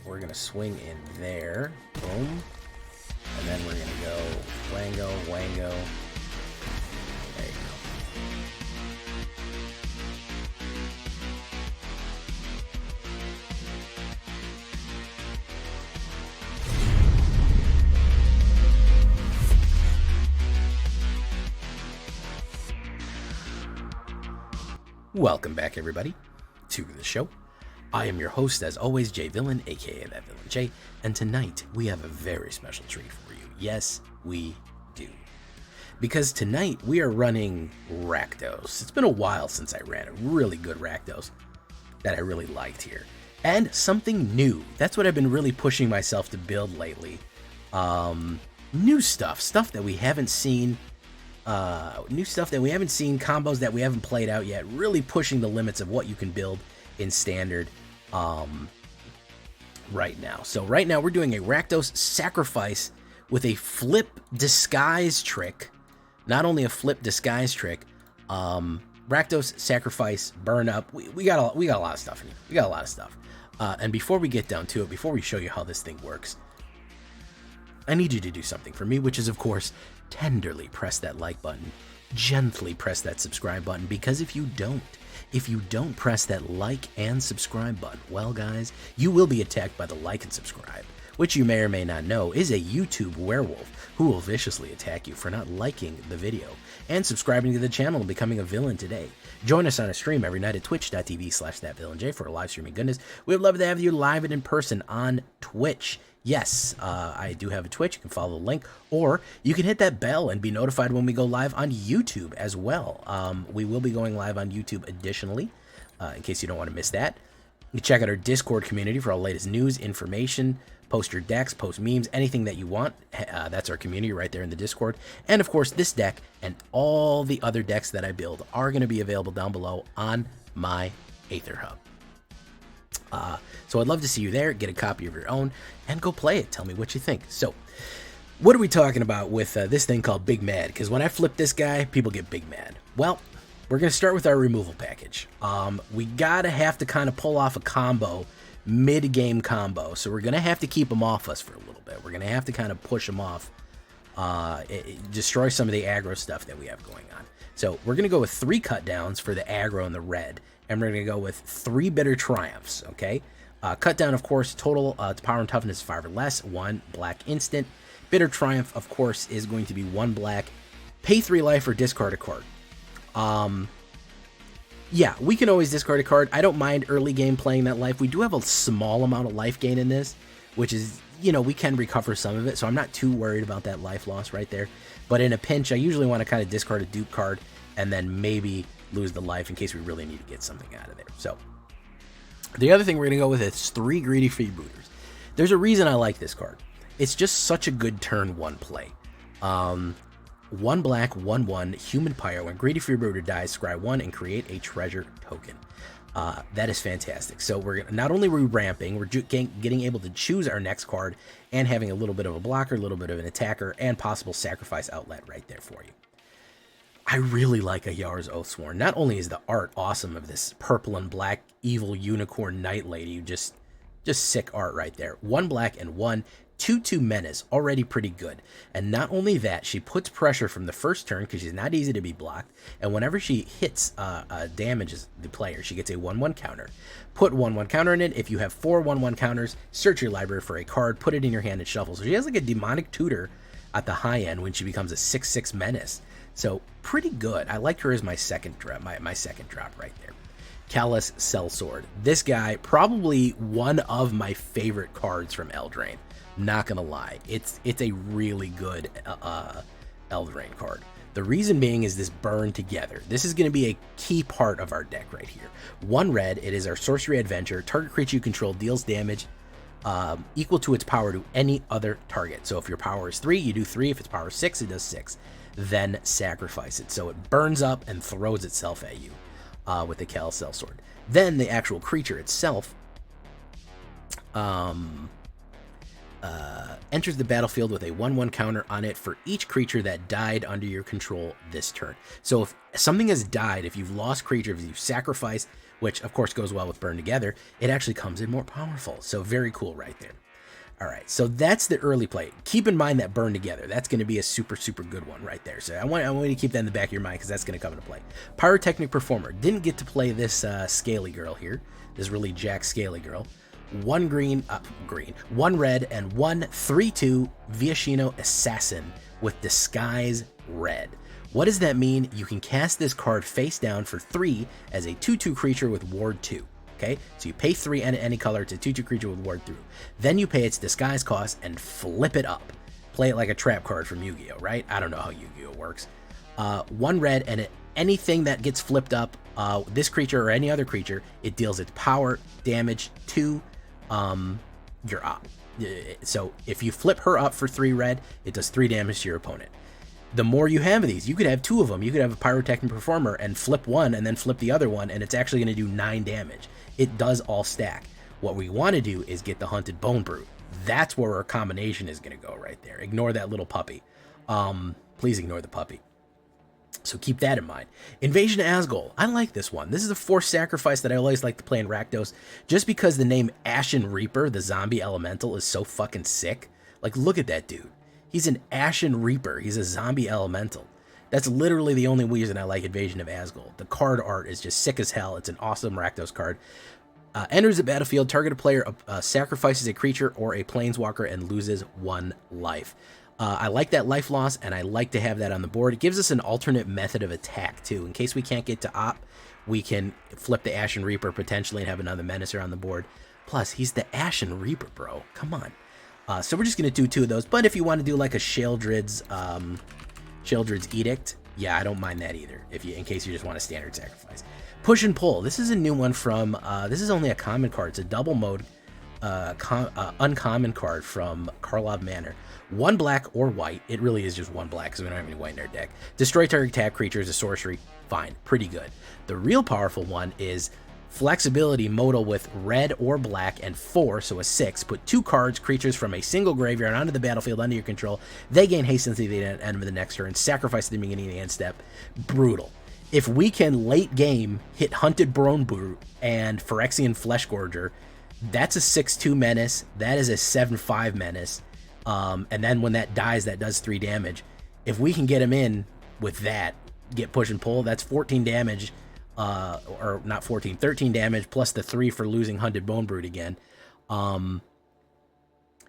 we're going to swing in there. Boom. And then we're going to go Wango, Wango. There you go. Welcome back, everybody, to the show. I am your host, as always, Jay Villain, aka That Villain Jay, and tonight we have a very special treat for you. Yes, we do. Because tonight we are running Rakdos. It's been a while since I ran a really good Rakdos that I really liked here. And something new. That's what I've been really pushing myself to build lately. New stuff that we haven't seen. Combos that we haven't played out yet, really pushing the limits of what you can build in standard right now. So right now we're doing a Rakdos sacrifice with a flip disguise trick. Not only a flip disguise trick, Rakdos sacrifice, burn up. We got a lot of stuff in here. We got a lot of stuff. And before we get down to it, before we show you how this thing works, I need you to do something for me, which is, of course, tenderly press that like button, gently press that subscribe button, because if you don't press that like and subscribe button, well, guys, you will be attacked by the like and subscribe, which you may or may not know is a YouTube werewolf who will viciously attack you for not liking the video and subscribing to the channel and becoming a villain today. Join us on a stream every night at twitch.tv/thatvillainj for a live streaming goodness. We would love to have you live and in person on Twitch. Yes, I do have a Twitch. You can follow the link, or you can hit that bell and be notified when we go live on YouTube as well. We will be going live on YouTube additionally, in case you don't want to miss that. You can check out our Discord community for all the latest news, information, post your decks, post memes, anything that you want. That's our community right there in the Discord. And of course, this deck and all the other decks that I build are going to be available down below on my AetherHub. So I'd love to see you there, get a copy of your own, and go play it. Tell me what you think. So, what are we talking about with this thing called Big Mad? Because when I flip this guy, people get big mad. Well, we're going to start with our removal package. We have to kind of pull off a combo, mid-game combo. So we're going to have to keep them off us for a little bit. We're going to have to kind of push them off, destroy some of the aggro stuff that we have going on. So we're going to go with 3 cut downs for the aggro and the red. And we're going to go with 3 bitter triumphs, okay? Cut down, of course, total to power and toughness 5 or less, 1 black instant. Bitter triumph, of course, is going to be 1 black. Pay 3 life or discard a card. Yeah, we can always discard a card. I don't mind early game playing that life. We do have a small amount of life gain in this, which is, we can recover some of it. So I'm not too worried about that life loss right there. But in a pinch, I usually want to kind of discard a dupe card and then maybe lose the life in case we really need to get something out of there. So the other thing we're going to go with is 3 greedy freebooters. There's a reason I like this card. It's just such a good turn 1 play. 1 black, 1/1 human pyro. When greedy freebooter dies, scry 1 and create a treasure token. That is fantastic. So not only are we ramping, we're getting able to choose our next card and having a little bit of a blocker, a little bit of an attacker, and possible sacrifice outlet right there for you. I really like a Yar's Oathsworn. Not only is the art awesome of this purple and black evil unicorn knight lady, just sick art right there. 1 black and 1 2/2 menace, already pretty good. And not only that, she puts pressure from the first turn because she's not easy to be blocked. And whenever she hits, damages the player, she gets a 1/1 counter. Put 1/1 counter in it. If you have 4 1/1 counters, search your library for a card, put it in your hand and shuffle. So she has like a demonic tutor at the high end when she becomes a 6/6 menace. So pretty good. I like her as my second drop, my second drop right there. Callous Sellsword. This guy, probably one of my favorite cards from Eldraine. Not gonna lie, it's a really good Eldraine card. The reason being is this burn together. This is going to be a key part of our deck right here. 1 red, it is our sorcery adventure. Target creature you control deals damage equal to its power to any other target. So if your power is 3, you do 3. If its power is 6, it does 6. Then sacrifice it. So it burns up and throws itself at you with the Callous Sellsword. Then the actual creature itself enters the battlefield with a 1/1 counter on it for each creature that died under your control this turn. So if something has died, if you've lost creature, if you've sacrificed which of course goes well with Burn Together, it actually comes in more powerful. So very cool right there. All right, so that's the early play. Keep in mind that Burn Together. That's going to be a super, super good one right there. So I want you to keep that in the back of your mind because that's going to come into play. Pyrotechnic Performer. Didn't get to play this Scaly girl here. This really jack Scaly girl. One green, one red, and one 3/2 Viashino Assassin with Disguise Red. What does that mean? You can cast this card face down for 3 as a 2/2 creature with Ward 2. Okay, so you pay 3 and any color. It's a 2/2 creature with Ward 3. Then you pay its disguise cost and flip it up. Play it like a trap card from Yu-Gi-Oh, right? I don't know how Yu-Gi-Oh works. 1 red, and anything that gets flipped up, this creature or any other creature, it deals its power damage to your op. So if you flip her up for 3 red, it does 3 damage to your opponent. The more you have of these, you could have 2 of them. You could have a Pyrotechnic Performer and flip one and then flip the other one, and it's actually going to do 9 damage. It does all stack. What we want to do is get the Hunted Bonebrute. That's where our combination is going to go right there. Ignore that little puppy. Please ignore the puppy. So keep that in mind. Invasion of Asgol. I like this one. This is a forced sacrifice that I always like to play in Rakdos, just because the name Ashen Reaper, the zombie elemental, is so fucking sick. Like, look at that dude. He's an Ashen Reaper. He's a zombie elemental. That's literally the only reason I like Invasion of Asgol. The card art is just sick as hell. It's an awesome Rakdos card. Enters the battlefield, target player sacrifices a creature or a planeswalker and loses 1 life. I like that life loss, and I like to have that on the board. It gives us an alternate method of attack, too. In case we can't get to op, we can flip the Ashen Reaper potentially and have another Menacer on the board. Plus, he's the Ashen Reaper, bro. Come on. So we're just going to do 2 of those. But if you want to do like a Sheoldred's Edict, yeah, I don't mind that either, in case you just want a standard sacrifice. Push and Pull. This is a new one from, this is only a common card. It's a double mode uncommon card from Karlov Manor. 1 black or white. It really is just 1 black because we don't have any white in our deck. Destroy target tap creature is a sorcery. Fine, pretty good. The real powerful one is Flexibility Modal with red or black and 4, so a 6. Put 2 cards, creatures from a single graveyard onto the battlefield under your control. They gain haste until the end of the next turn. Sacrifice at the beginning of the end step. Brutal. If we can late game hit Hunted Bonebrute and Phyrexian Fleshgorger, that's a 6/2 menace. That is a 7/5 menace. And then when that dies, that does 3 damage. If we can get him in with that, get push and pull, that's 14 damage. Or not 14, 13 damage plus the 3 for losing Hunted Bonebrute again.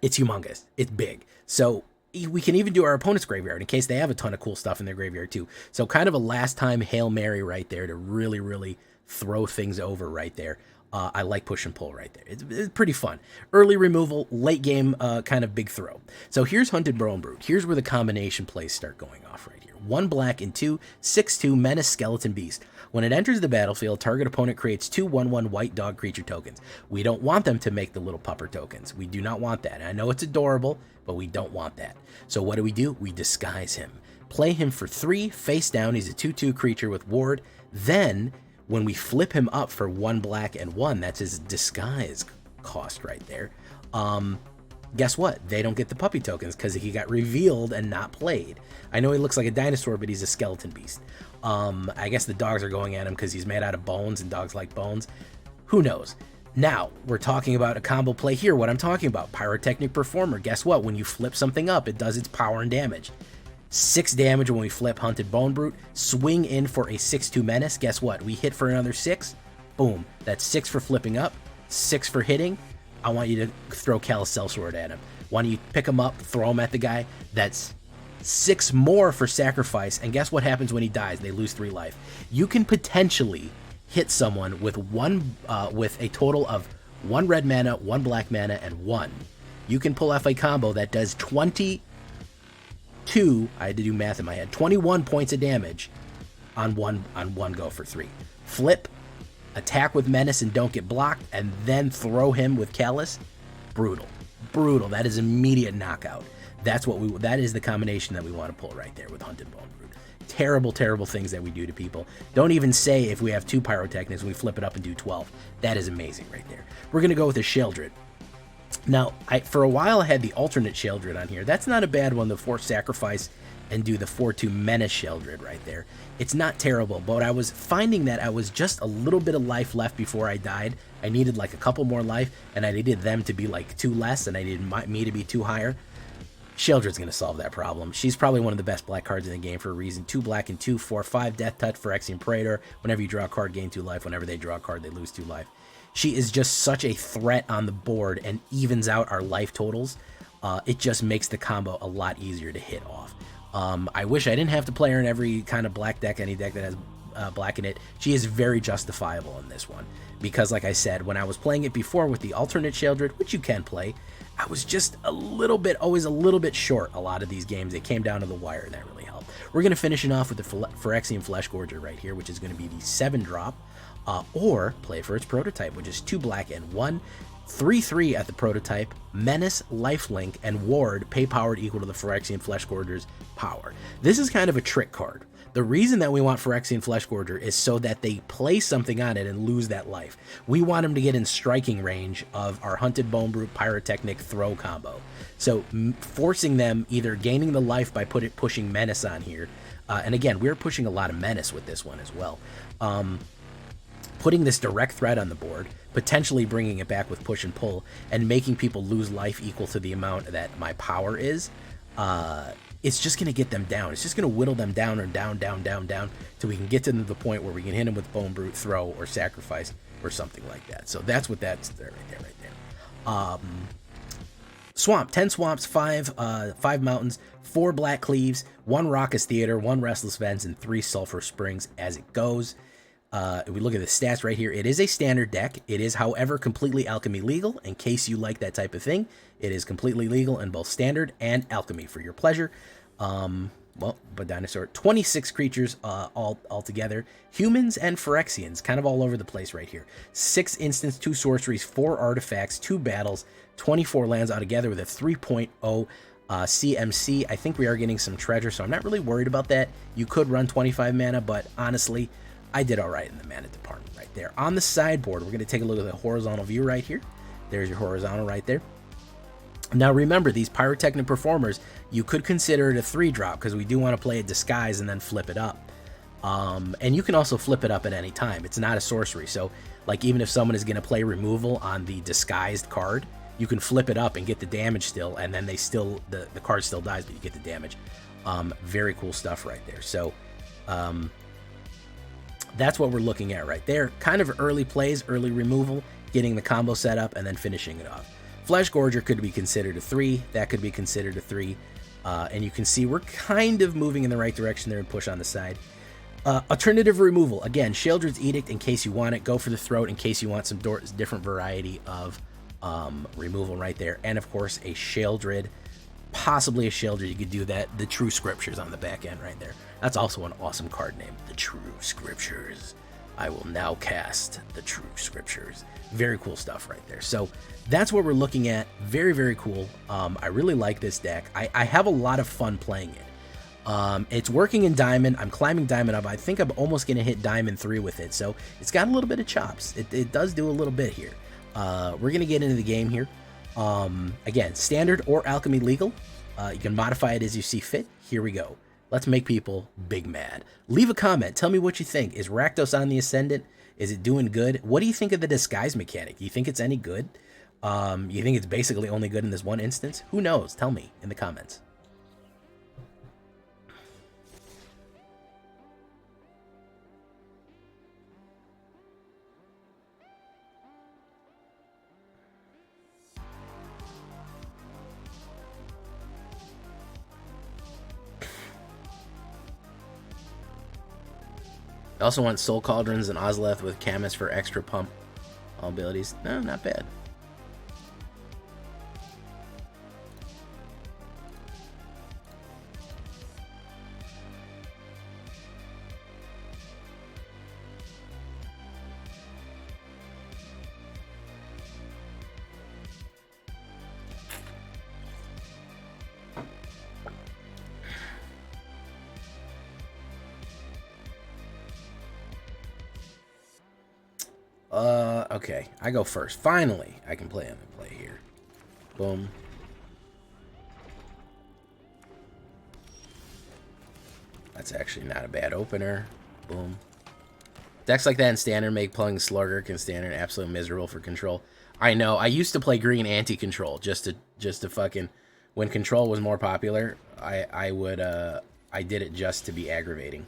It's humongous. It's big. So we can even do our opponent's graveyard in case they have a ton of cool stuff in their graveyard too. So kind of a last time Hail Mary right there to really, really throw things over right there. I like push and pull right there. It's pretty fun. Early removal, late game kind of big throw. So here's Hunted Bonebrute. Here's where the combination plays start going off right here. 1 black and 2, 6/2 Menace Skeleton Beast. When it enters the battlefield, target opponent creates 2 1/1 white dog creature tokens. We don't want them to make the little pupper tokens. We do not want that. I know it's adorable, but we don't want that. So what do? We disguise him. Play him for 3, face down. He's a 2/2 creature with ward. Then, when we flip him up for 1 black and 1, that's his disguise cost right there. Guess what? They don't get the puppy tokens because he got revealed and not played. I know he looks like a dinosaur, but he's a skeleton beast. I guess the dogs are going at him because he's made out of bones and dogs like bones. Who knows? Now, we're talking about a combo play here. What I'm talking about, Pyrotechnic Performer. Guess what? When you flip something up, it does its power and damage. 6 damage when we flip Hunted Bonebrute. Swing in for a 6/2 menace. Guess what? We hit for another 6. Boom. That's 6 for flipping up, 6 for hitting. I want you to throw Callous Sellsword at him. Why don't you pick him up, throw him at the guy? That's 6 more for sacrifice. And guess what happens when he dies? They lose 3 life. You can potentially hit someone with with a total of 1 red mana, 1 black mana, and 1. You can pull off a combo that does 22. I had to do math in my head. 21 points of damage on one go for 3. Flip, attack with menace and don't get blocked, and then throw him with Callous. Brutal. That is immediate knockout. That is the combination that we want to pull right there with Hunted Bonebrute. Terrible things that we do to people. Don't even say if we have 2 pyrotechnics and we flip it up and do 12. That is amazing right there. We're gonna go with a Sheoldred. Now, for a while I had the alternate Sheoldred on here. That's not a bad one. The forced sacrifice and do the 4/2 Menace Sheldred right there. It's not terrible, but I was finding that I was just a little bit of life left before I died. I needed like a couple more life, and I needed them to be like 2 less, and I needed me to be 2 higher. Sheldred's going to solve that problem. She's probably one of the best black cards in the game for a reason. 2 black and 2, 4/5 Death Touch for Phyrexian Praetor. Whenever you draw a card, gain 2 life. Whenever they draw a card, they lose 2 life. She is just such a threat on the board and evens out our life totals. It just makes the combo a lot easier to hit off. I wish I didn't have to play her in every kind of black deck, any deck that has black in it. She is very justifiable in this one. Because like I said, when I was playing it before with the alternate Sheldred, which you can play, I was just a little bit, always a little bit short a lot of these games. It came down to the wire, and that really helped. We're going to finish it off with the Phyrexian Fleshgorger right here, which is going to be the 7-drop, or play for its prototype, which is 2 black and 1, 3/3 at the prototype, Menace, Lifelink, and Ward, pay powered equal to the Phyrexian Fleshgorger's power. This is kind of a trick card. The reason that we want Phyrexian Fleshgorger is so that they play something on it and lose that life. We want them to get in striking range of our Hunted Bonebrute Pyrotechnic throw combo. So forcing them either gaining the life by pushing Menace on here, and again, we're pushing a lot of Menace with this one as well. Putting this direct threat on the board, potentially bringing it back with push and pull, and making people lose life equal to the amount that my power is, it's just going to get them down. It's just going to whittle them down and down, till we can get to the point where we can hit them with Bonebrute, throw, or sacrifice, or something like that. So that's what that's there, right there. Swamp, 10 swamps, 5 mountains, 4 black cleaves, 1 raucous theater, 1 restless vents, and 3 sulfur springs as it goes. If we look at the stats right here, it is a standard deck. It is, however, completely Alchemy legal. In case you like that type of thing, it is completely legal in both standard and Alchemy for your pleasure. Well, but dinosaur, 26 creatures all together. Humans and Phyrexians, kind of all over the place right here. 6 instants, 2 sorceries, 4 artifacts, 2 battles, 24 lands altogether with a 3.0 CMC. I think we are getting some treasure, so I'm not really worried about that. You could run 25 mana, but honestly, I did all right in the mana department right there. On the sideboard, we're going to take a look at the horizontal view right here. There's your horizontal right there. Now remember, these Pyrotechnic Performers, you could consider it a 3-drop because we do want to play a Disguise and then flip it up. And you can also flip it up at any time. It's not a sorcery, so like even if someone is going to play removal on the disguised card, you can flip it up and get the damage still, and then they still the card still dies, but you get the damage. Very cool stuff right there. So that's what we're looking at right there. Kind of early plays, early removal, getting the combo set up, and then finishing it off. Fleshgorger could be considered a 3. That could be considered a 3. And you can see we're kind of moving in the right direction there and push on the side. Alternative removal. Again, Sheldred's Edict in case you want it. Go for the Throat in case you want some different variety of removal right there. And, of course, a Sheldred. Possibly a Sheldred. You could do that. The True Scriptures on the back end right there. That's also an awesome card name. The True Scriptures. I will now cast the True Scriptures. Very cool stuff right there. So that's what we're looking at. Very, very cool. I really like this deck. I have a lot of fun playing it. It's working in Diamond. I'm climbing Diamond up. I think I'm almost going to hit Diamond 3 with it. So it's got a little bit of chops. It does do a little bit here. We're going to get into the game here. Again, standard or Alchemy legal. You can modify it as you see fit. Here we go. Let's make people big mad. Leave a comment. Tell me what you think. Is Rakdos on the Ascendant? Is it doing good? What do you think of the disguise mechanic? Do you think it's any good? You think it's basically only good in this one instance? Who knows? Tell me in the comments. I also want Soul Cauldrons and Ozleth with Camus for extra pump abilities. No, not bad. Okay, I go first. Finally, I can play on the play here. Boom. That's actually not a bad opener. Boom. Decks like that in Standard make playing Slugger and Standard absolutely miserable for control. I know. I used to play green anti-control just to fucking... When control was more popular, I did it just to be aggravating.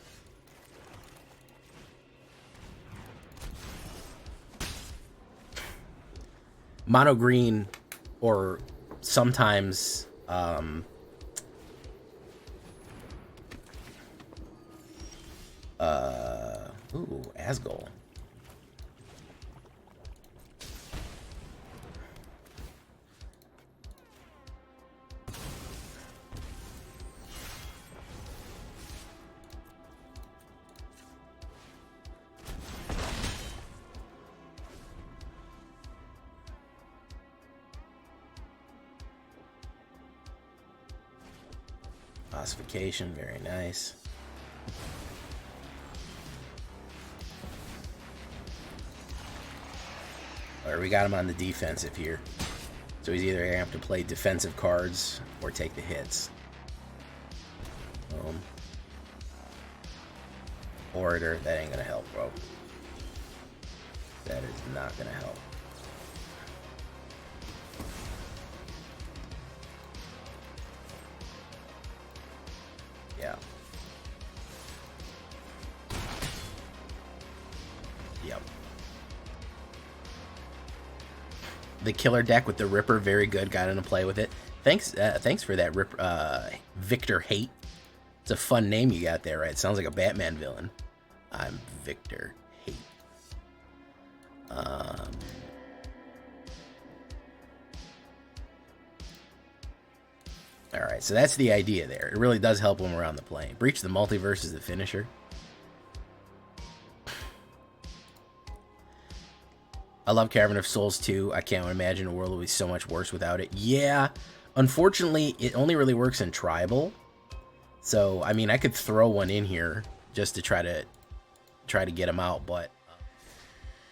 Mono green, or sometimes ooh, Asgol. Ossification, very nice. Or we got him on the defensive here. So he's either going to have to play defensive cards or take the hits. Orator, that ain't going to help, bro. That is not going to help. Yeah. Yep. The killer deck with the Ripper, very good. Got into play with it. Thanks for that, Victor Hate. It's a fun name you got there, right? Sounds like a Batman villain. I'm Victor Hate. Alright, so that's the idea there. It really does help when we're on the plane. Breach the Multiverse is the finisher. I love Cavern of Souls too. I can't imagine a world would be so much worse without it. Yeah, unfortunately, it only really works in Tribal. So, I mean, I could throw one in here just to try to get them out, but...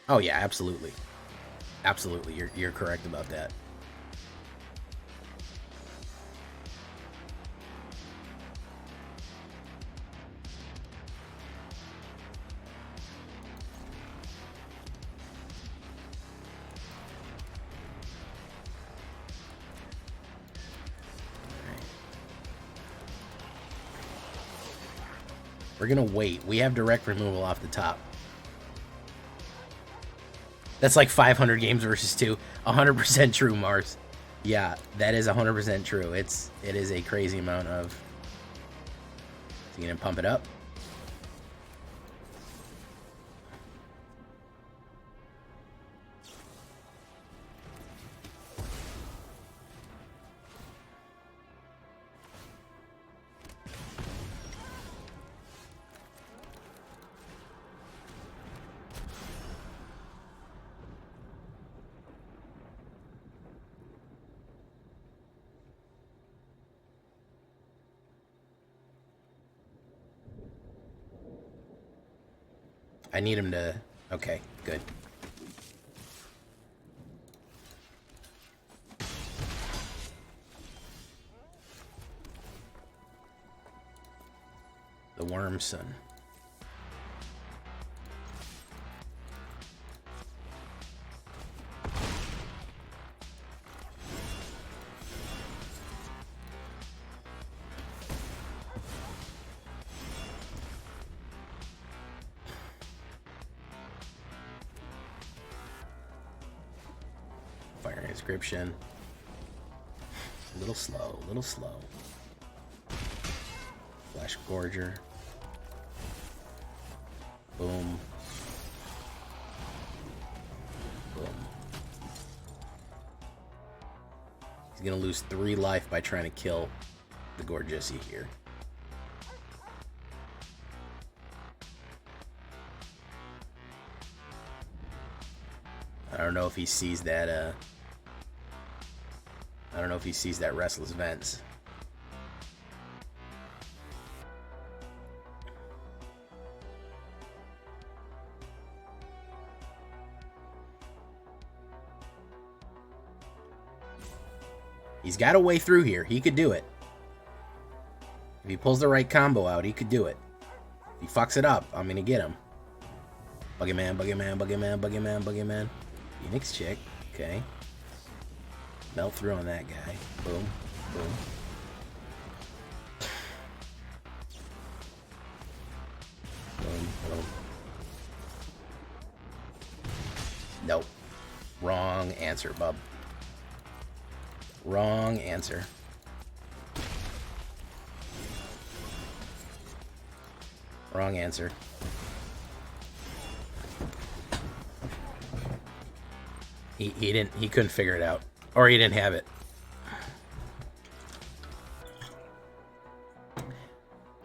Oh yeah, absolutely. Absolutely, you're correct about that. We're gonna wait. We have direct removal off the top. That's like 500 games versus 2. 100% true, Mars. Yeah, that is 100% true. It is a crazy amount of... Is he gonna pump it up? I need him to... Okay, good. The Worm Son. Fire Inscription. A little slow, a little slow. Flash Gorger. Boom. Boom. He's gonna lose 3 life by trying to kill the Gorgissi here. I don't know if he sees that, I don't know if he sees that Restless Vents. He's got a way through here. He could do it. If he pulls the right combo out, he could do it. If he fucks it up, I'm gonna get him. Boogeyman, boogeyman, boogeyman, boogeyman, boogeyman. Phoenix chick. Okay. Melt through on that guy. Boom. Boom. Boom. Boom. Nope. Wrong answer, bub. Wrong answer. Wrong answer. He couldn't figure it out. Or he didn't have it.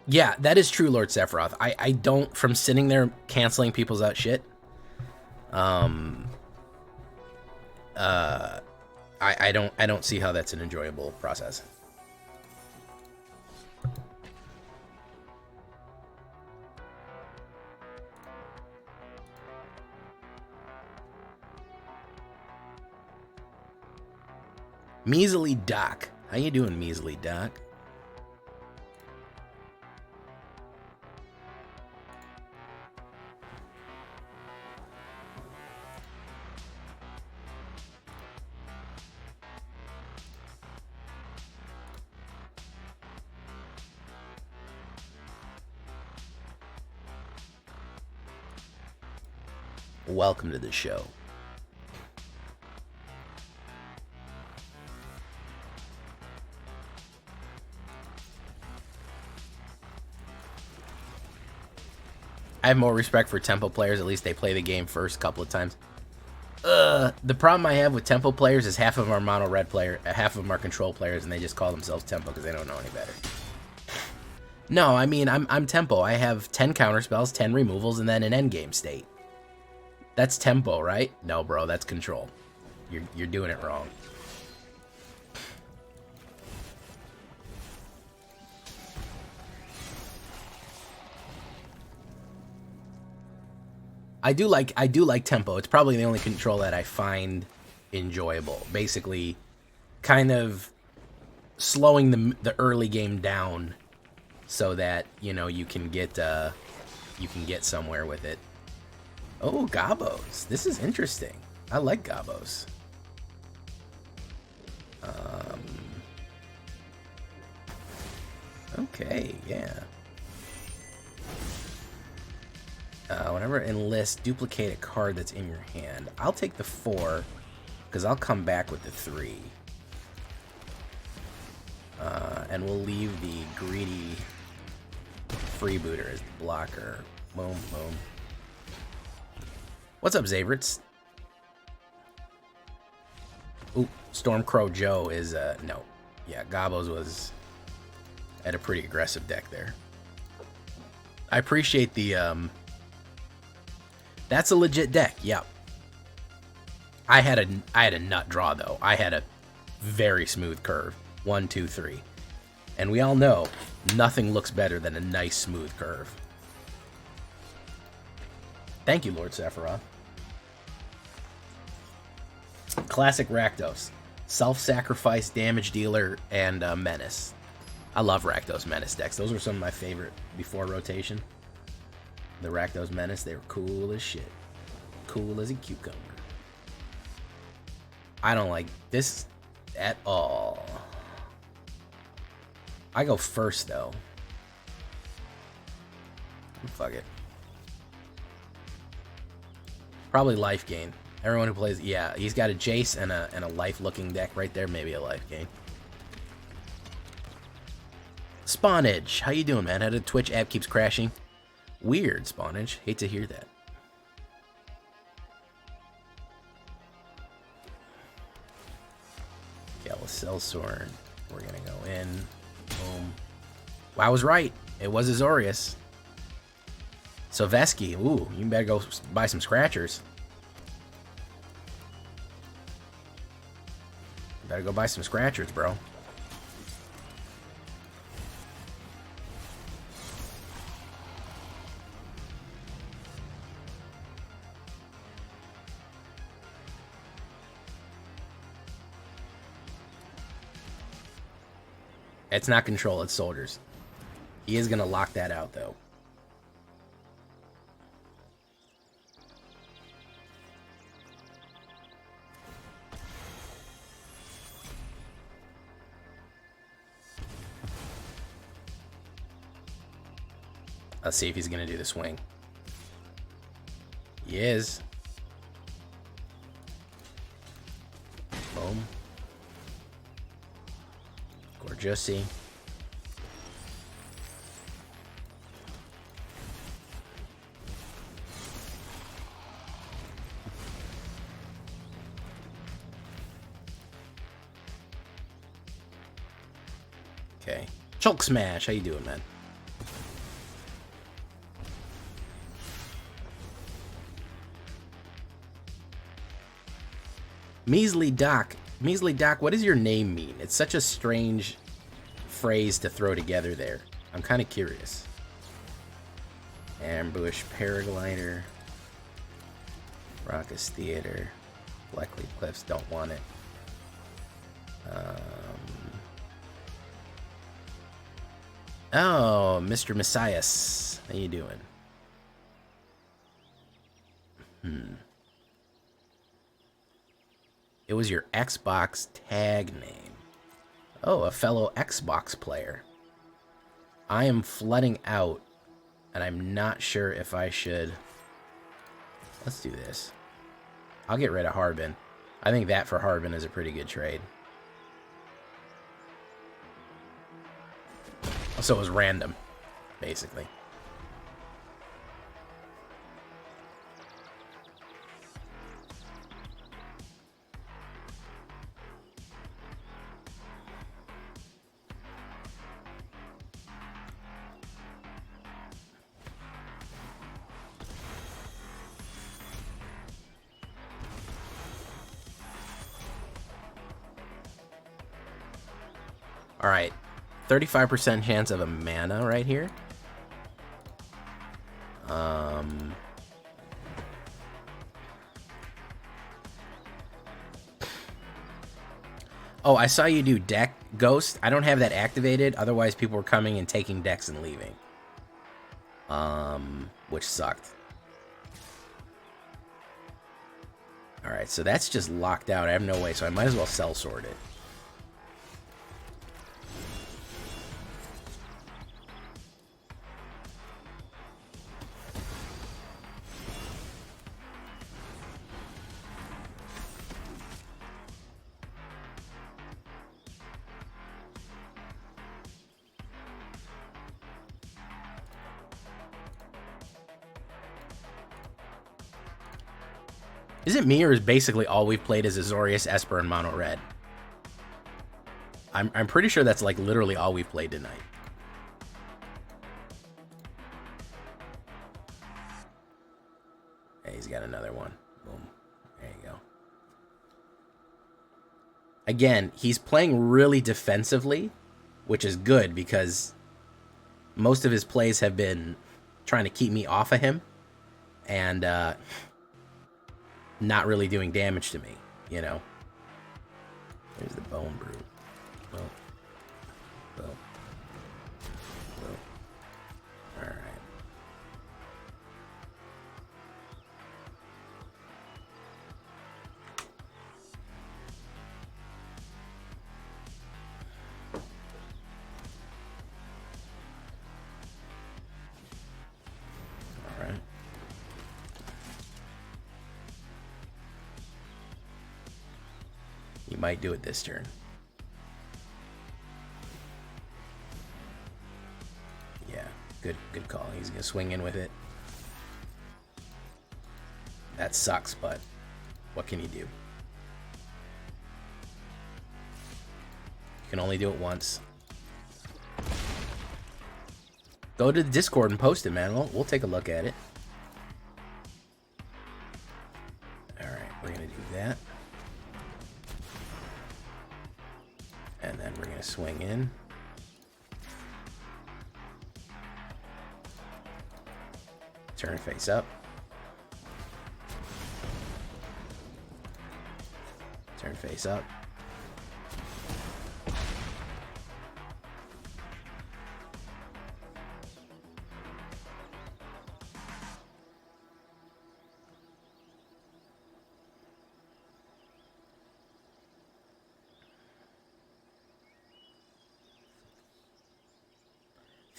Yeah, that is true, Lord Sephiroth. I don't, from sitting there canceling people's out shit, I don't see how that's an enjoyable process. Measly Doc. How you doing, Measly Doc? Welcome to the show. I have more respect for tempo players. At least they play the game first a couple of times. The problem I have with tempo players is half of them are mono red player, half of them are control players, and they just call themselves tempo because they don't know any better. No, I mean I'm tempo. I have 10 counter spells, 10 removals, and then an endgame state. That's tempo, right? No, bro, that's control. You're doing it wrong. I do like tempo. It's probably the only control that I find enjoyable. Basically, kind of slowing the early game down so that, you know, you can get somewhere with it. Oh, Gabos. This is interesting. I like Gabos. Okay, yeah. Whenever enlist, duplicate a card that's in your hand. I'll take the 4, because I'll come back with the 3. And we'll leave the greedy freebooter as the blocker. Boom, boom. What's up, Zavrits? Ooh, Stormcrow Joe is, no. Yeah, Gabos was at a pretty aggressive deck there. I appreciate the, that's a legit deck, yep. I had a nut draw, though. I had a very smooth curve. 1, 2, 3. And we all know, nothing looks better than a nice, smooth curve. Thank you, Lord Sephiroth. Classic Rakdos. Self-sacrifice, damage dealer, and menace. I love Rakdos Menace decks. Those were some of my favorite before rotation. The Rakdos Menace, they were cool as shit. Cool as a cucumber. I don't like this at all. I go first, though. Fuck it. Probably life gain. Everyone who plays, yeah, he's got a Jace and a life-looking deck right there. Maybe a life gain. Spawnage, how you doing, man? How the Twitch app keeps crashing? Weird, Spawnage. Hate to hear that. Yellow Sellsword. We're gonna go in. Boom. Well, I was right. It was Azorius. So Vesky, ooh, you better go buy some scratchers. Better go buy some scratchers, bro. It's not control, it's soldiers. He is going to lock that out, though. Let's see if he's going to do the swing. He is. Boom. Gorgeousy. Okay. Chulk Smash, how you doing, man? Measly Doc. Measly Doc, what does your name mean? It's such a strange phrase to throw together there. I'm kind of curious. Ambush Paraglider. Raucous Theater. Blackley Cliffs, don't want it. Oh, Mr. Messias. How you doing? It was your Xbox tag name. Oh, a fellow Xbox player. I am flooding out, and I'm not sure if I should... Let's do this. I'll get rid of Harbin. I think that for Harbin is a pretty good trade. So it was random, basically. All right. 35% chance of a mana right here. Oh, I saw you do deck ghost. I don't have that activated. Otherwise, people were coming and taking decks and leaving. Which sucked. All right, so that's just locked out. I have no way, so I might as well sell sort it. Is it me, or is basically all we've played is Azorius, Esper, and Mono Red? I'm pretty sure that's like literally all we've played tonight. Hey, he's got another one. Boom. There you go. Again, he's playing really defensively, which is good because most of his plays have been trying to keep me off of him. And, not really doing damage to me, you know. There's the Bonebrute. Boom. Boom. Boom. Alright. Alright. He might do it this turn. Yeah, good call. He's gonna swing in with it. That sucks, but what can you do? You can only do it once. Go to the Discord and post it, man. We'll take a look at it. Alright, we're gonna do that. And then we're going to swing in. Turn face up. Turn face up.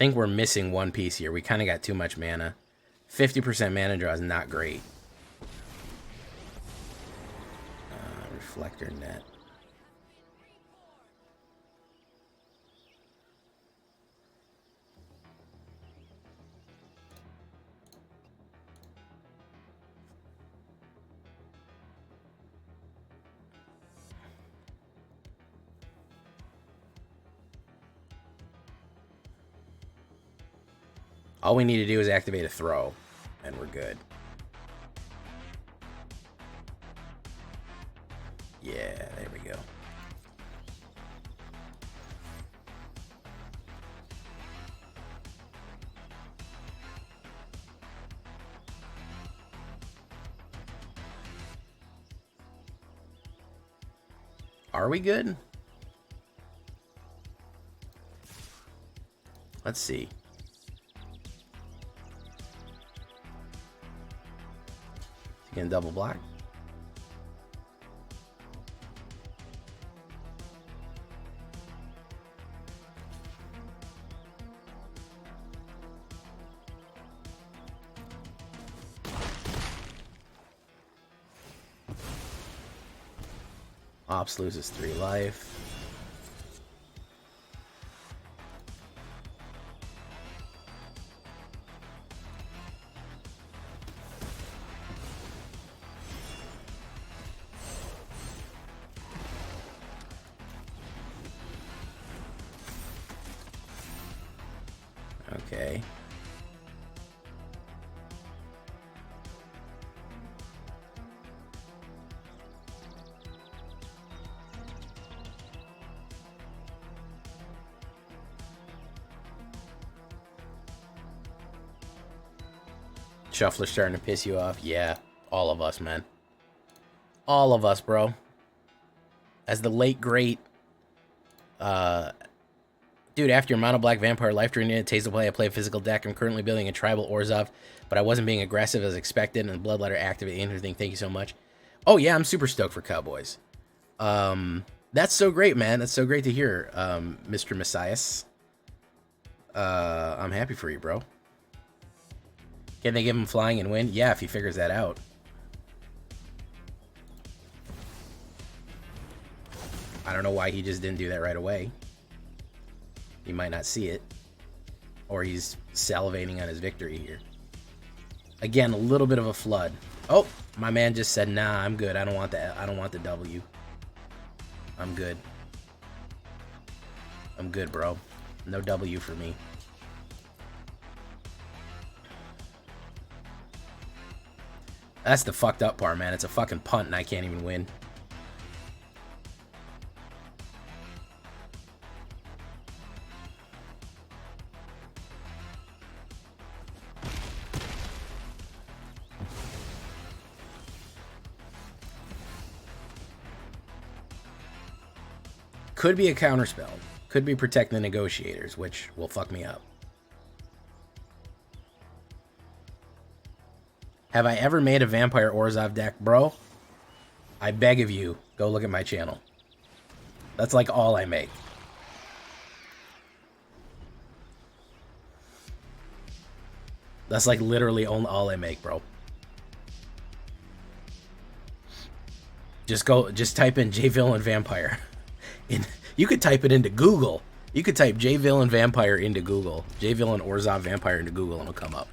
think we're missing one piece here. We kind of got too much mana. 50% mana draw is not great. Reflector net. All we need to do is activate a throw, and we're good. Yeah, there we go. Are we good? Let's see. Again, double block. Ops loses 3 life. Okay. Shuffler's starting to piss you off. Yeah, all of us, man. All of us, bro. As the late great, dude, after your mono black vampire life draining it, taste the play, I play a physical deck. I'm currently building a tribal Orzhov, but I wasn't being aggressive as expected, and the Bloodletter activate anything. Thank you so much. Oh yeah, I'm super stoked for Cowboys. That's so great, man. That's so great to hear, Mr. Messias. I'm happy for you, bro. Can they give him flying and win? Yeah, if he figures that out. I don't know why he just didn't do that right away. He might not see it. Or he's salivating on his victory here. Again, a little bit of a flood. Oh, my man just said, nah, I'm good. I don't want the W. I'm good. I'm good, bro. No W for me. That's the fucked up part, man. It's a fucking punt and I can't even win. Could be a counterspell. Could be Protect the Negotiators, which will fuck me up. Have I ever made a Vampire Orzhov deck? Bro, I beg of you, go look at my channel. That's like all I make. That's like literally all I make, bro. Just type in J-Villain Vampire. You could type it into Google. You could type J-Villain Vampire into Google. J-Villain Orzhov Vampire into Google and it'll come up.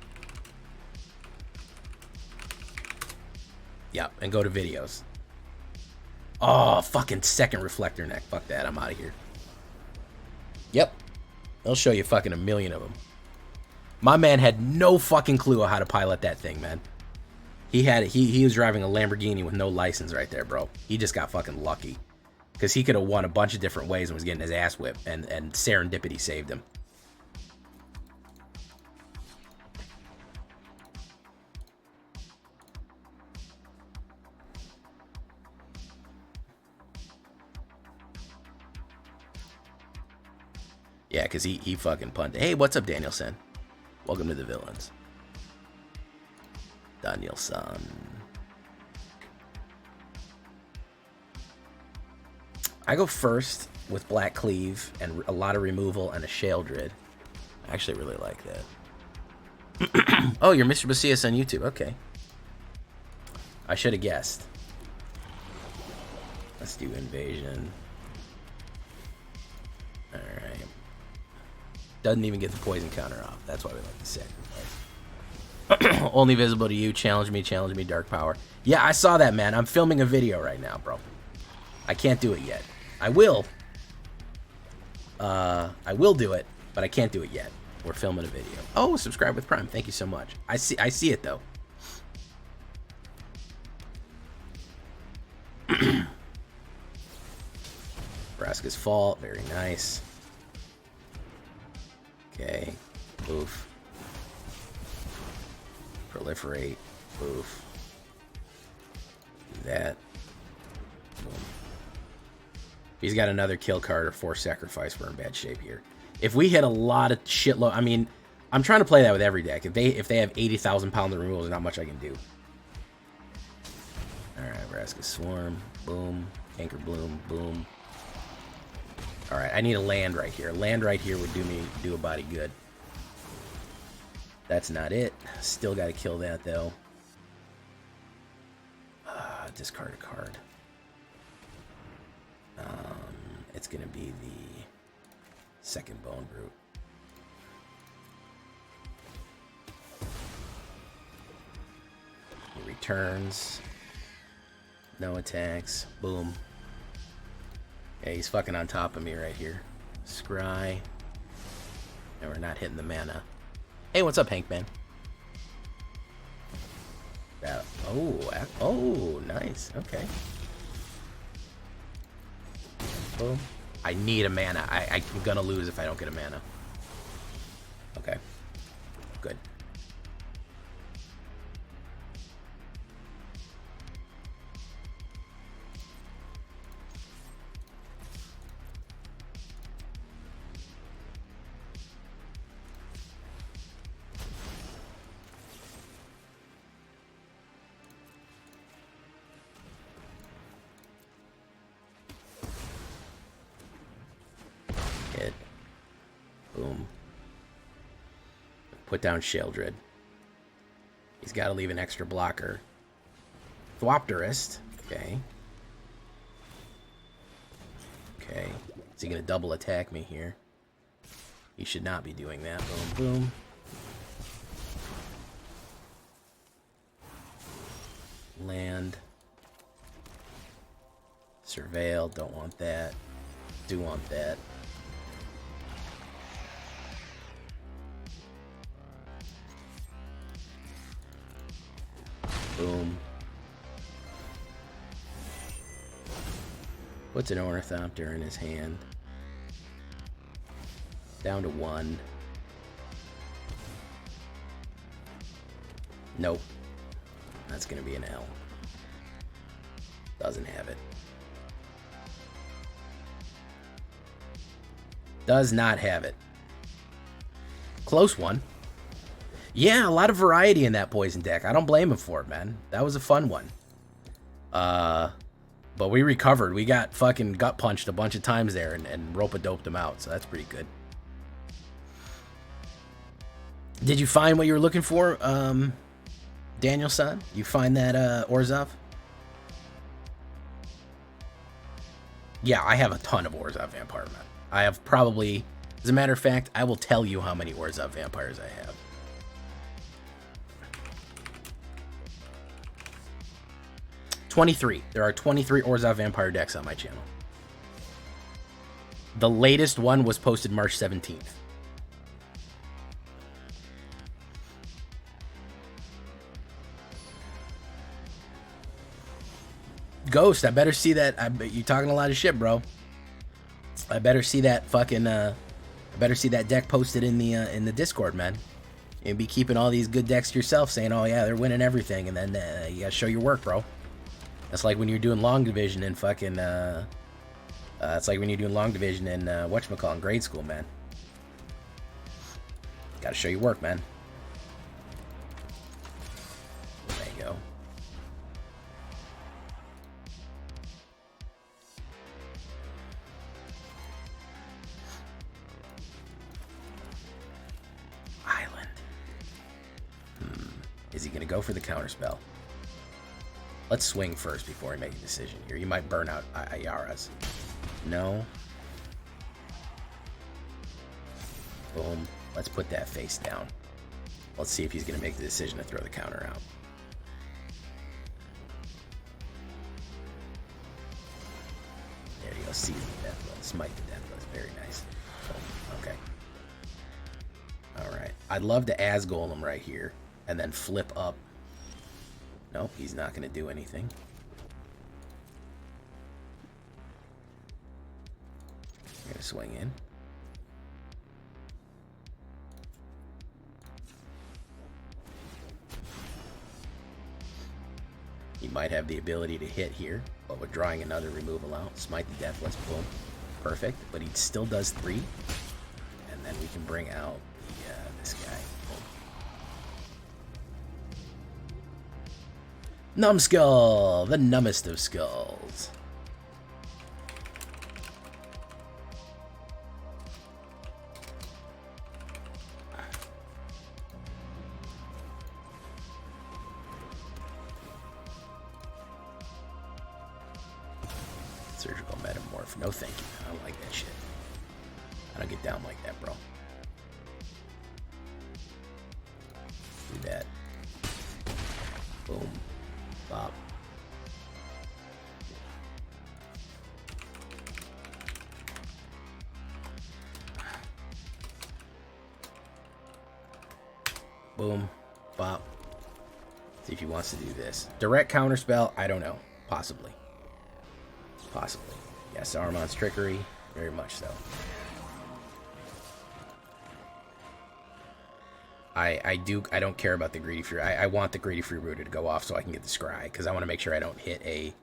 Yeah, and go to videos. Oh, fucking second reflector neck. Fuck that, I'm out of here. Yep. They'll show you fucking a million of them. My man had no fucking clue how to pilot that thing, man. He was driving a Lamborghini with no license right there, bro. He just got fucking lucky. Because he could have won a bunch of different ways and was getting his ass whipped, and serendipity saved him. Yeah, because he fucking punted. Hey, what's up, Danielson? Welcome to the Villains. Danielson. I go first with Black Cleave and a lot of removal and a Sheoldred. I actually really like that. Oh, you're Mr. Basias on YouTube. Okay. I should have guessed. Let's do invasion. Alright. Doesn't even get the poison counter off. That's why we like the sacrifice. Only visible to you. Challenge me, dark power. Yeah, I saw that, man. I'm filming a video right now, bro. I can't do it yet. I will. I will do it, but I can't do it yet. We're filming a video. Oh, subscribe with Prime. Thank you so much. I see it, though. Vraska's fault. Very nice. Okay. Oof. Proliferate. Oof. Do that. Boom. He's got another kill card or forced sacrifice. We're in bad shape here. If we hit a lot of shitload, I mean, I'm trying to play that with every deck. If they have 80,000 pounds of removal, there's not much I can do. Alright, Vraska Swarm. Boom. Anchor Bloom. Boom. Alright, I need a land right here. Land right here would do a body good. That's not it. Still got to kill that, though. Discard a card. It's going to be the second Bonebrute. He returns. No attacks. Boom. Yeah, he's fucking on top of me right here. Scry. And we're not hitting the mana. Hey, what's up, Hank, man? Oh, nice. Okay. Boom. I need a mana. I'm gonna lose if I don't get a mana. Okay. Good. Hit. Boom. Put down Sheldred. He's got to leave an extra blocker. Thwopterist. Okay. Okay. Is he going to double attack me here? He should not be doing that. Boom, boom. Land. Surveil. Don't want that. Do want that. Boom. Puts an Ornithopter in his hand. Down to 1. Nope. That's going to be an L. Doesn't have it. Does not have it. Close one. Yeah, a lot of variety in that poison deck. I don't blame him for it, man. That was a fun one. But we recovered. We got fucking gut punched a bunch of times there and rope-a-doped him out, so that's pretty good. Did you find what you were looking for, Daniel-san? You find that, Orzhov? Yeah, I have a ton of Orzhov Vampire, man. I have probably... As a matter of fact, I will tell you how many Orzhov Vampires I have. There are 23 Orzhov Vampire decks on my channel. The latest one was posted March 17th. Ghost, I better see that. You talking a lot of shit, bro. I better see that fucking. I better see that deck posted in the Discord, man. You'd be keeping all these good decks to yourself, saying, "Oh yeah, they're winning everything," and then you gotta show your work, bro. That's like when you're doing long division in fucking. It's like when you're doing long division in whatchamacallit in grade school, man. Gotta show your work, man. There you go. he going to go for the counterspell? Let's swing first before we make a decision here. You might burn out Ayara's. No. Boom. Let's put that face down. Let's see if he's going to make the decision to throw the counter out. There you go. Seize the Deathless. Smite the Deathless. Very nice. Boom. Okay. Alright. I'd love to Golem right here and then flip up. Nope, he's not going to do anything. I'm going to swing in. He might have the ability to hit here, but with drawing another removal out, smite the Deathless, boom. Perfect, but he still does 3. And then we can bring out this guy. Numbskull, the numbest of skulls. Surgical Metamorph. No thank you. I don't like that shit. I don't get down like that, bro. Do that. Boom. Bop. Boom. Bop. See if he wants to do this. Direct counterspell? I don't know. Possibly. Possibly. Yes, Saruman's trickery. Very much so. I don't care about the Greedy Fury. I want the Greedy Freebooter to go off so I can get the Scry, because I want to make sure I don't hit a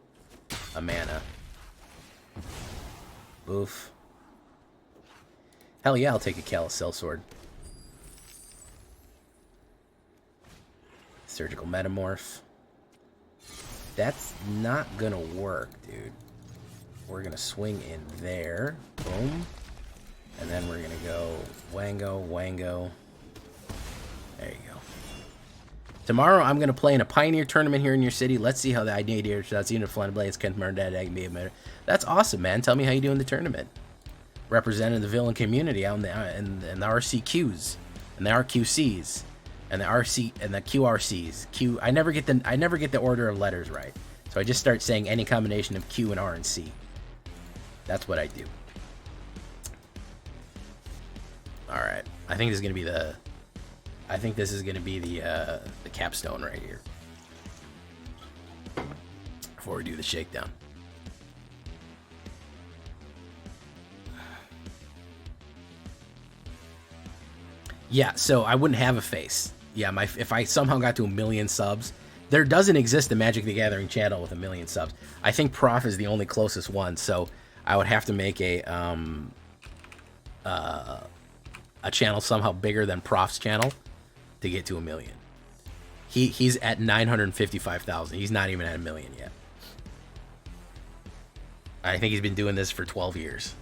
mana. Oof. Hell yeah, I'll take a Callous Sellsword. Surgical Metamorph. That's not gonna work, dude. We're gonna swing in there. Boom. And then we're gonna go Wango, Wango. There you go. Tomorrow, I'm going to play in a Pioneer tournament here in your city. Let's see how the idea here starts. Even if Flying Blades can't murder that, I can be a minute. That's awesome, man. Tell me how you do in the tournament. Representing the villain community out in the RCQs and the RQCs and the RC and the QRCs. I never get the order of letters right. So I just start saying any combination of Q and R and C. That's what I do. All right. I think this is going to be the capstone right here before we do the shakedown. Yeah, so I wouldn't have a face. Yeah, if I somehow got to 1 million subs, there doesn't exist a Magic the Gathering channel with 1 million subs. I think Prof is the only closest one, so I would have to make a channel somehow bigger than Prof's channel to get to 1 million. He's at 955,000. He's not even at 1 million yet. I think he's been doing this for 12 years.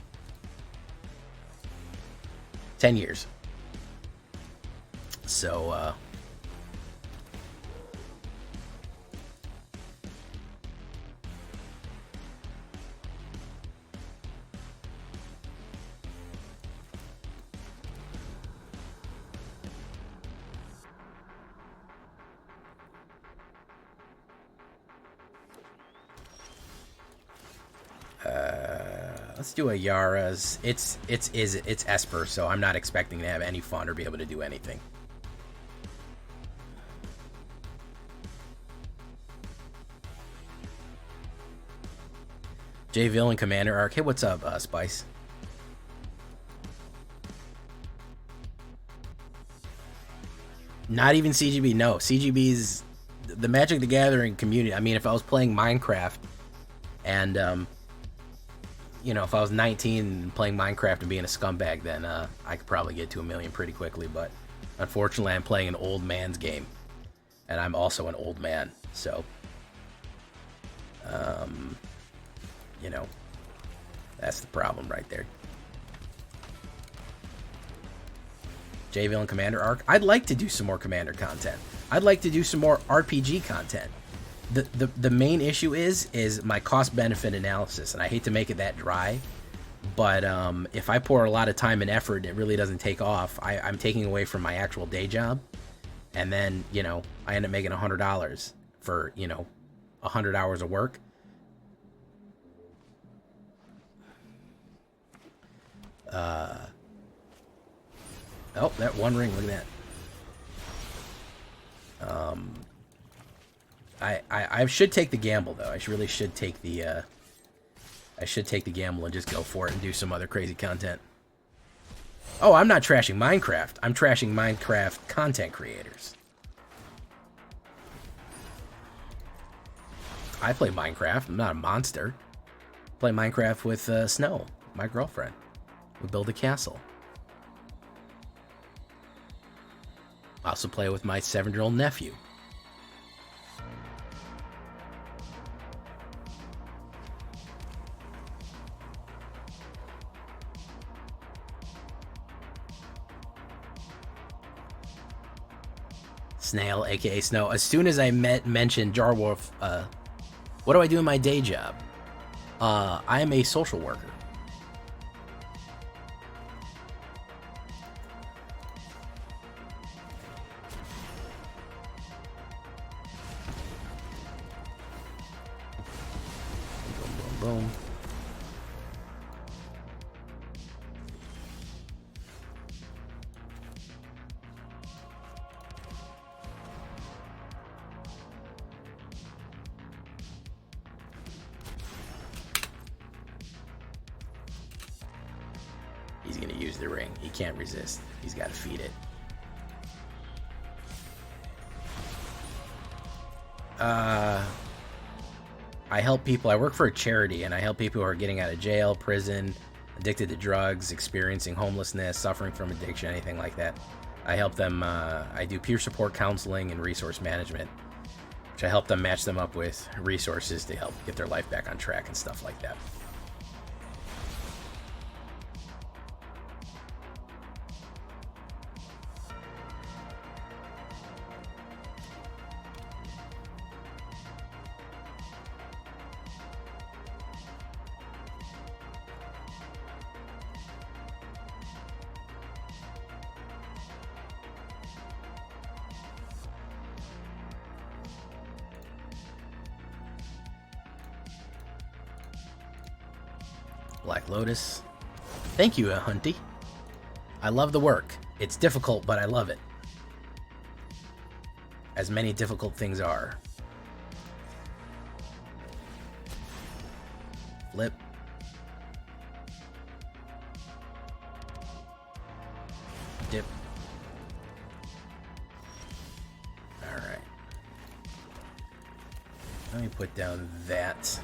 10 years. So, let's do a Yara's. It's Esper, so I'm not expecting to have any fun or be able to do anything. J Villain Commander Arc. Hey, what's up, Spice? Not even CGB. No, CGB's the Magic the Gathering community. I mean, if I was playing Minecraft and you know, if I was 19 and playing Minecraft and being a scumbag, then I could probably get to 1 million pretty quickly. But unfortunately, I'm playing an old man's game, and I'm also an old man. So, you know, that's the problem right there. J Villain Commander Arc. I'd like to do some more Commander content. I'd like to do some more RPG content. The main issue is my cost-benefit analysis, and I hate to make it that dry, but if I pour a lot of time and effort and it really doesn't take off, I'm taking away from my actual day job, and then, you know, I end up making $100 for, you know, 100 hours of work. Oh, that one ring, look at that. I should take the gamble, though. I really should take the, I should take the gamble and just go for it and do some other crazy content. Oh, I'm not trashing Minecraft. I'm trashing Minecraft content creators. I play Minecraft. I'm not a monster. I play Minecraft with Snow, my girlfriend. We build a castle. I also play with my 7-year-old nephew. Snail, aka Snow. As soon as I mentioned Jarwolf, what do I do in my day job? I am a social worker. Boom. He's gonna use the ring. He can't resist. He's got to feed it. I help people. I work for a charity, and I help people who are getting out of jail, prison, addicted to drugs, experiencing homelessness, suffering from addiction, anything like that. I help them. I do peer support counseling and resource management, which I help them match them up with resources to help get their life back on track and stuff like that. Black Lotus. Thank you, Hunty. I love the work. It's difficult, but I love it. As many difficult things are. Flip. Dip. Alright. Let me put down that.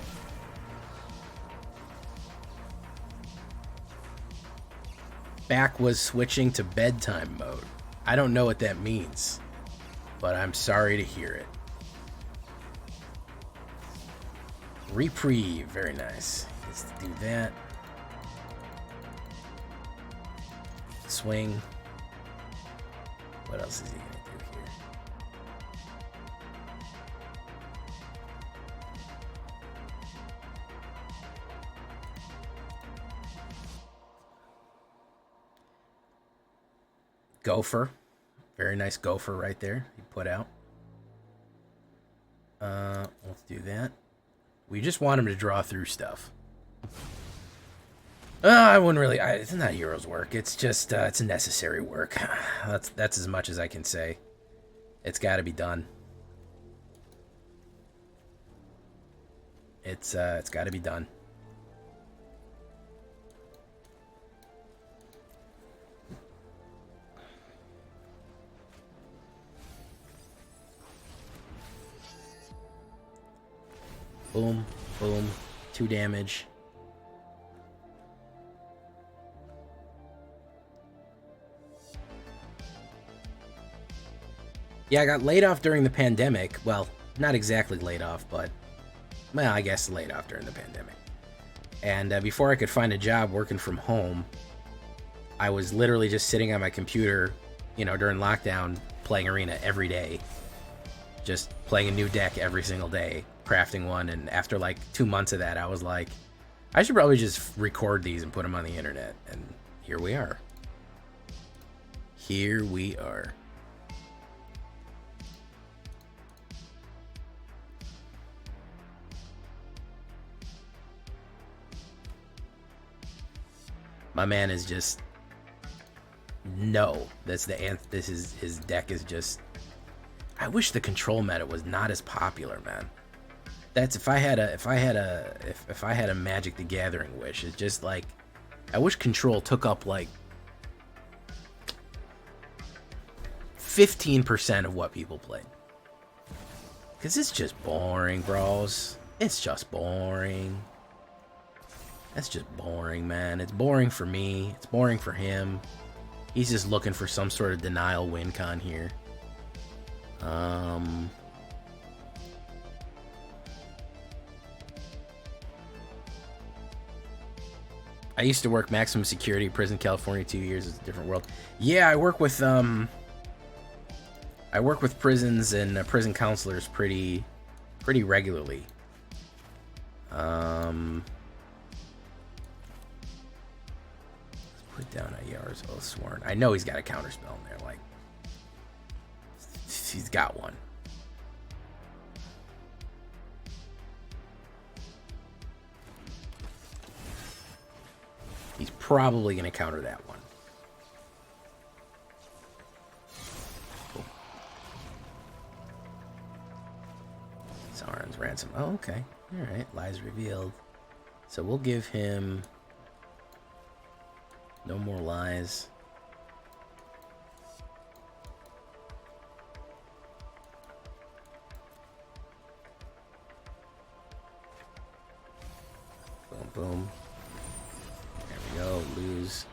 Back was switching to bedtime mode. I don't know what that means, but I'm sorry to hear it. Reprieve, very nice. Gets to do that. Swing. What else is he gonna do here? Gopher. Very nice gopher right there. He put out. Let's do that. We just want him to draw through stuff. I wouldn't really... it's not hero's work. It's just... it's necessary work. That's as much as I can say. It's got to be done. It's got to be done. Boom, boom, 2 damage. Yeah, I got laid off during the pandemic. Well, not exactly laid off, but, well, I guess laid off during the pandemic. And before I could find a job working from home, I was literally just sitting on my computer, you know, during lockdown, playing Arena every day. just playing a new deck every single day, crafting one, and after like 2 months of that, I was like, I should probably just record these and put them on the internet, and here we are. Here we are. My man is just that's the this is his deck is just. I wish the control meta was not as popular, man. That's if I had a Magic the Gathering wish. It's just like I wish control took up like 15% of what people played. Cause it's just boring, bros. It's just boring. That's just boring, man. It's boring for me. It's boring for him. He's just looking for some sort of denial win con here. I used to work maximum security prison, California, 2 years. It's a different world. Yeah, I work with prisons and prison counselors pretty regularly. Let's put down Ayar's Oathsworn. I know he's got a counterspell in there, like he's got one. He's probably going to counter that one. Cool. Sauron's Ransom. Oh, okay. Alright, lies revealed. So we'll give him no more lies. Boom, boom. There we go. Lose.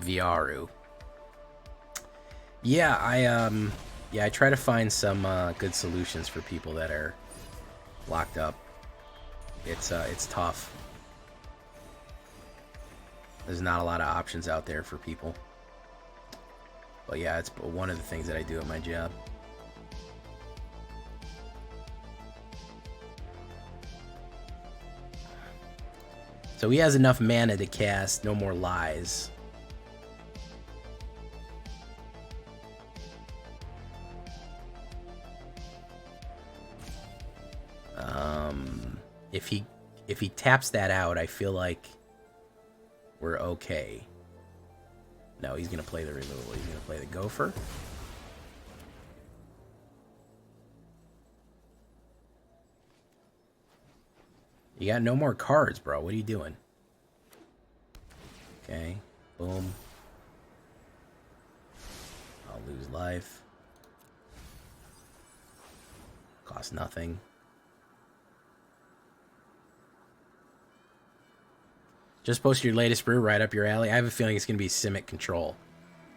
Viaru. Yeah, I try to find some good solutions for people that are locked up. It's tough. There's not a lot of options out there for people. But yeah, it's one of the things that I do at my job. So he has enough mana to cast No More Lies. If he taps that out, I feel like we're okay. No, he's gonna play the removal. He's gonna play the Gopher. You got no more cards, bro. What are you doing? Okay. Boom. I'll lose life. Cost nothing. Just post your latest brew right up your alley. I have a feeling it's going to be Simic Control.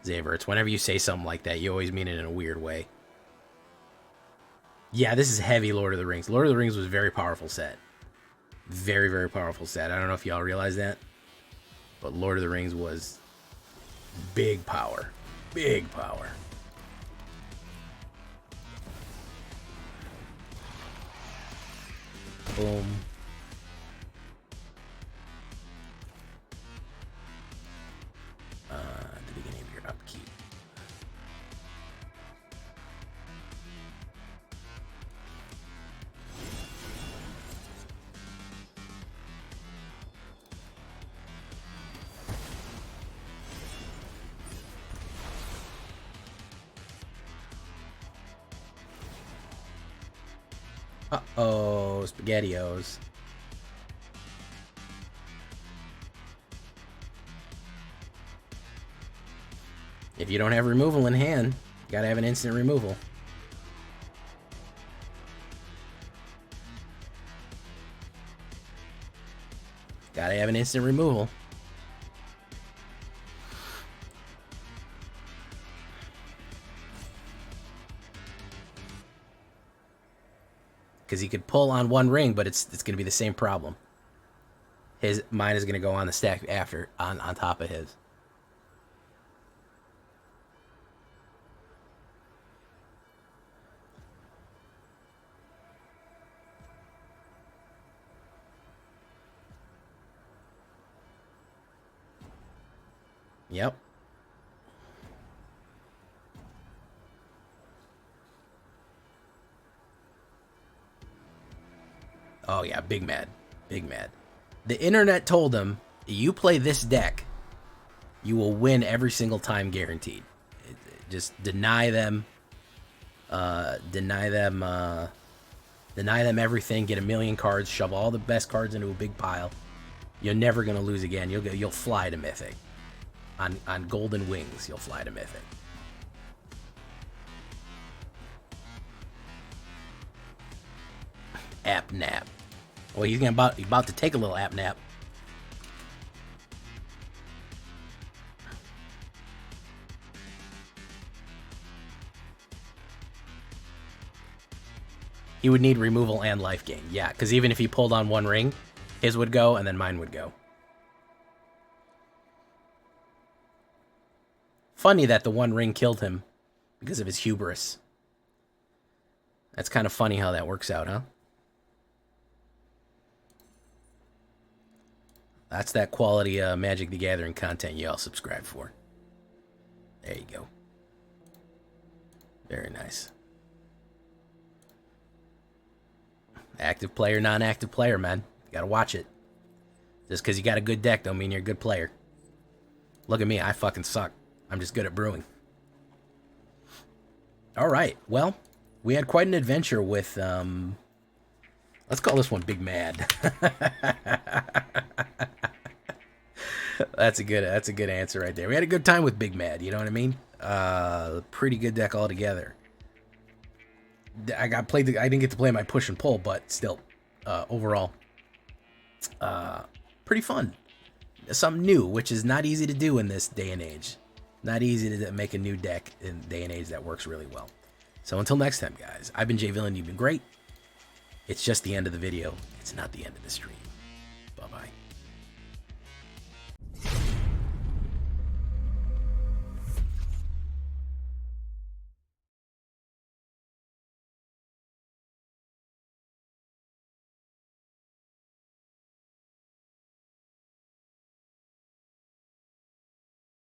Xavier, it's whenever you say something like that, you always mean it in a weird way. Yeah, this is heavy Lord of the Rings. Lord of the Rings was a very powerful set. Very, very powerful set. I don't know if y'all realize that. But Lord of the Rings was big power. Big power. Boom. The beginning of your upkeep. Uh-oh, SpaghettiOs. If you don't have removal in hand, you gotta have an instant removal. Gotta have an instant removal. because he could pull on one ring, but it's going to be the same problem. Mine is going to go on the stack after, on top of his. Yep. Oh yeah, big mad. Big mad. The internet told him, you play this deck, you will win every single time guaranteed. Just deny them everything, get a million cards, shove all the best cards into a big pile. You're never going to lose again. You'll fly to Mythic. On golden wings, you'll fly to Mythic. App nap. Well, he's about to take a little app nap. He would need removal and life gain. Yeah, because even if he pulled on one ring, his would go and then mine would go. Funny that the one ring killed him because of his hubris. That's kind of funny how that works out, huh? That's that quality Magic the Gathering content you all subscribe for. There you go. Very nice. Active player, non-active player, man. You gotta watch it. Just because you got a good deck don't mean you're a good player. Look at me, I fucking suck. I'm just good at brewing. Alright, well, we had quite an adventure with, let's call this one Big Mad. That's a good answer right there. We had a good time with Big Mad, you know what I mean? Pretty good deck altogether. I didn't get to play my push and pull, but still, overall, pretty fun. Something new, which is not easy to do in this day and age. Not easy to make a new deck in day and age that works really well. So until next time, guys, I've been Villainy. You've been great. It's just the end of the video. It's not the end of the stream. Bye-bye.